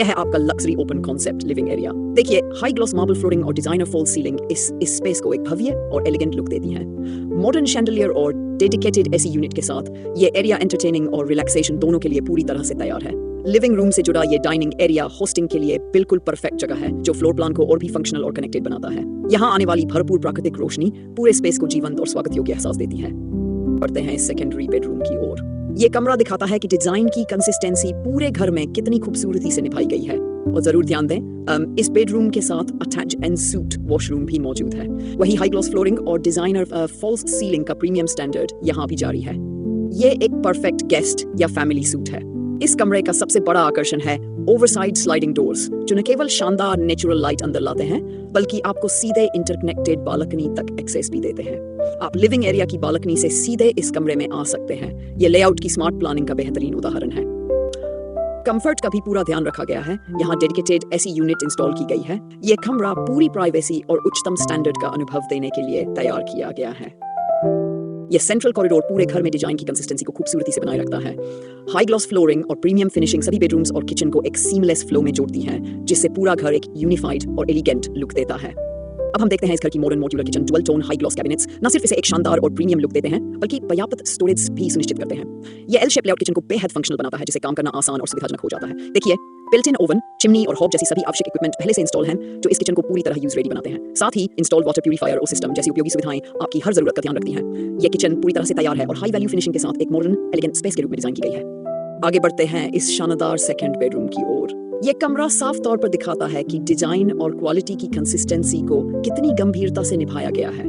यह है आपका luxury open concept living area. देखिए, हाई ग्लॉस मार्बल फ्लोरिंग और डिजाइनर फॉल सीलिंग इस स्पेस को एक भव्य और एलिगेंट लुक देती हैं। मॉडर्न शैंडलियर और डेडिकेटेड एसी यूनिट के साथ ये एरिया एंटरटेनिंग और रिलैक्सेशन दोनों के लिए पूरी तरह से तैयार है। लिविंग रूम से जुड़ा ये डाइनिंग एरिया होस्टिंग के लिए बिल्कुल परफेक्ट जगह है, जो फ्लोर प्लान को और भी फंक्शनल और कनेक्टेड बनाता है। यहाँ आने वाली भरपूर प्राकृतिक रोशनी पूरे स्पेस को जीवंत और स्वागत योग्य एहसास देती है। बढ़ते हैं इस सेकेंडरी बेडरूम की ओर। ये कमरा दिखाता है कि डिजाइन की कंसिस्टेंसी पूरे घर में कितनी खूबसूरती से निभाई गई है। और जरूर ध्यान दें, इस बेडरूम के साथ अटैच एंड सूट वॉशरूम भी मौजूद है। वही हाई ग्लॉस फ्लोरिंग और डिजाइनर फॉल्स सीलिंग का प्रीमियम स्टैंडर्ड यहाँ भी जारी है। ये एक परफेक्ट गेस्ट या फैमिली सूट है। इस कमरे का सबसे बड़ा आकर्षण है ओवरसाइड स्लाइडिंग डोर्स, जो न केवल शानदार नेचुरल लाइट अंदर लाते हैं, बल्कि आपको सीधे इंटरकनेक्टेड बालकनी तक एक्सेस भी देते हैं। आप लिविंग एरिया की बालकनी से सीधे इस कमरे में आ सकते हैं। ये लेआउट की स्मार्ट प्लानिंग का बेहतरीन उदाहरण है। कंफर्ट का भी पूरा ध्यान रखा गया है। यहाँ डेडिकेटेड एसी यूनिट इंस्टॉल की गई है। ये कमरा पूरी प्राइवेसी और उच्चतम स्टैंडर्ड का अनुभव देने के लिए तैयार किया गया है। ये सेंट्रल कॉरिडोर पूरे घर में डिजाइन की कंसिस्टेंसी को खूबसूरती से बनाए रखता है। हाई ग्लॉस फ्लोरिंग और प्रीमियम फिनिशिंग सभी बेडरूम्स और किचन को एक सीमलेस फ्लो में जोड़ती है, जिससे पूरा घर एक यूनिफाइड और एलिगेंट लुक देता है। अब हम देखते हैं इस घर की modern modular kitchen. Dual tone high gloss cabinets न सिर्फ इसे एक शानदार और प्रीमियम लुक देते हैं, बल्कि पर्याप्त स्टोरेज भी सुनिश्चित करते हैं। ये एल शेप लेआउट किचन को बेहद फंक्शनल बनाता है, जिससे काम करना आसान और सुविधाजनक हो जाता है। देखिए, बिल्ट इन ओवन, चिमनी और हॉब जैसी सभी आवश्यक इक्विपमेंट पहले से इंस्टॉल हैं, जो इस किचन को पूरी तरह यूज रेडी बनाते हैं। साथ ही इंस्टॉल्ड वाटर प्यूरीफायर और सिस्टम जैसी उपयोगी सुविधाएं आपकी हर जरूरत का ध्यान रखती हैं। ये किचन पूरी तरह से तैयार है और हाई वैल्यू फिनिशिंग के साथ एक मॉडर्न एलिगेंट स्पेस के रूप में डिजाइन की गई है। आगे बढ़ते हैं इस शानदार सेकंड बेडरूम की ओर। ये कमरा साफ तौर पर दिखाता है कि डिजाइन और क्वालिटी की कंसिस्टेंसी को कितनी गंभीरता से निभाया गया है।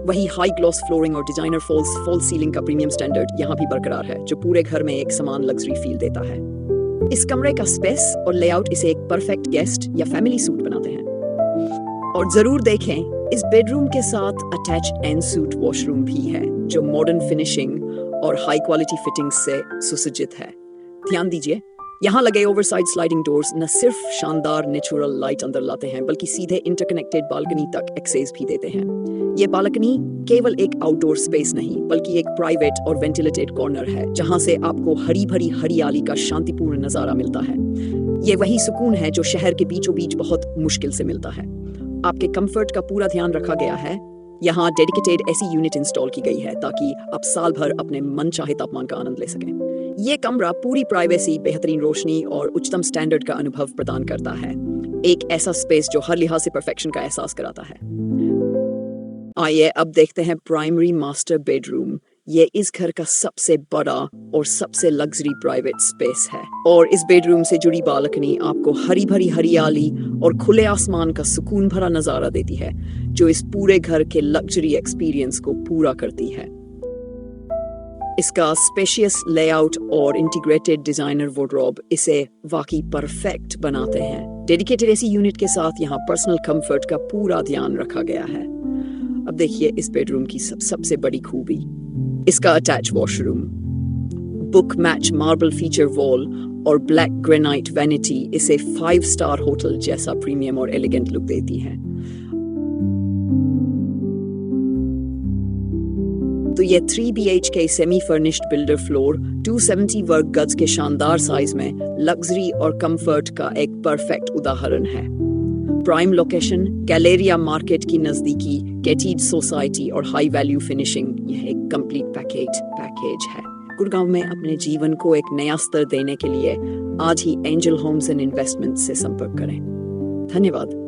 वही हाई ग्लॉस फ्लोरिंग और डिजाइनर फॉल सीलिंग का प्रीमियम स्टैंडर्ड यहाँ भी बरकरार है, जो पूरे घर में एक समान लग्जरी फील देता है। इस कमरे का स्पेस और लेआउट इसे एक परफेक्ट गेस्ट या फैमिली सूट बनाते हैं। और जरूर देखें, इस बेडरूम के साथ अटैच एंड सूट वॉशरूम भी है, जो मॉडर्न फिनिशिंग और हाई क्वालिटी फिटिंग्स से सुसज्जित है। ध्यान दीजिए, यहाँ लगे ओवरसाइड स्लाइडिंग डोर्स न सिर्फ शानदार नेचुरल लाइट अंदर लाते हैं, बल्कि सीधे इंटरकनेक्टेड बालकनी तक एक्सेस भी देते हैं। ये बालकनी केवल एक आउटडोर स्पेस नहीं, बल्कि एक प्राइवेट और वेंटिलेटेड कॉर्नर है, जहाँ से आपको हरी भरी हरियाली का शांतिपूर्ण नजारा मिलता है। ये वही सुकून है जो शहर के बीचों बीच बहुत मुश्किल से मिलता है। आपके कंफर्ट का पूरा ध्यान रखा गया है। यहाँ डेडिकेटेड एसी यूनिट इंस्टॉल की गई है, ताकि आप साल भर अपने मनचाहे तापमान का आनंद ले सकें। ये कमरा पूरी प्राइवेसी, बेहतरीन रोशनी और उच्चतम स्टैंडर्ड का अनुभव प्रदान करता है। एक ऐसा स्पेस जो हर लिहाज से परफेक्शन का एहसास कराता है। आइए अब देखते हैं प्राइमरी मास्टर बेडरूम। ये इस घर का सबसे बड़ा और सबसे लग्जरी प्राइवेट स्पेस है, और इस बेडरूम से जुड़ी बालकनी आपको हरी भरी हरियाली और खुले आसमान का सुकून भरा नजारा देती है, जो इस पूरे घर के लग्जरी एक्सपीरियंस को पूरा करती है। इसका स्पेशियस लेआउट और इंटीग्रेटेड डिजाइनर वार्डरोब इसे वाकई परफेक्ट बनाते हैं। डेडिकेटेड एसी यूनिट के साथ यहाँ पर्सनल कंफर्ट का पूरा ध्यान रखा गया है। अब देखिए इस बेडरूम की सबसे बड़ी खूबी, इसका attach washroom. Book match marble feature wall और ब्लैक ग्रेनाइट वैनिटी इसे 5 स्टार होटल जैसा प्रीमियम और एलिगेंट लुक देती है। तो ये 3 BHK semi furnished builder floor 270 वर्ग गज के शानदार साइज में लग्जरी और कंफर्ट का एक परफेक्ट उदाहरण है। प्राइम लोकेशन, गैलेरिया मार्केट की नजदीकी, गेटीज सोसाइटी और हाई वैल्यू फिनिशिंग, यह एक कंप्लीट पैकेज है। गुड़गांव में अपने जीवन को एक नया स्तर देने के लिए आज ही एंजल होम्स एंड इन्वेस्टमेंट से संपर्क करें। धन्यवाद।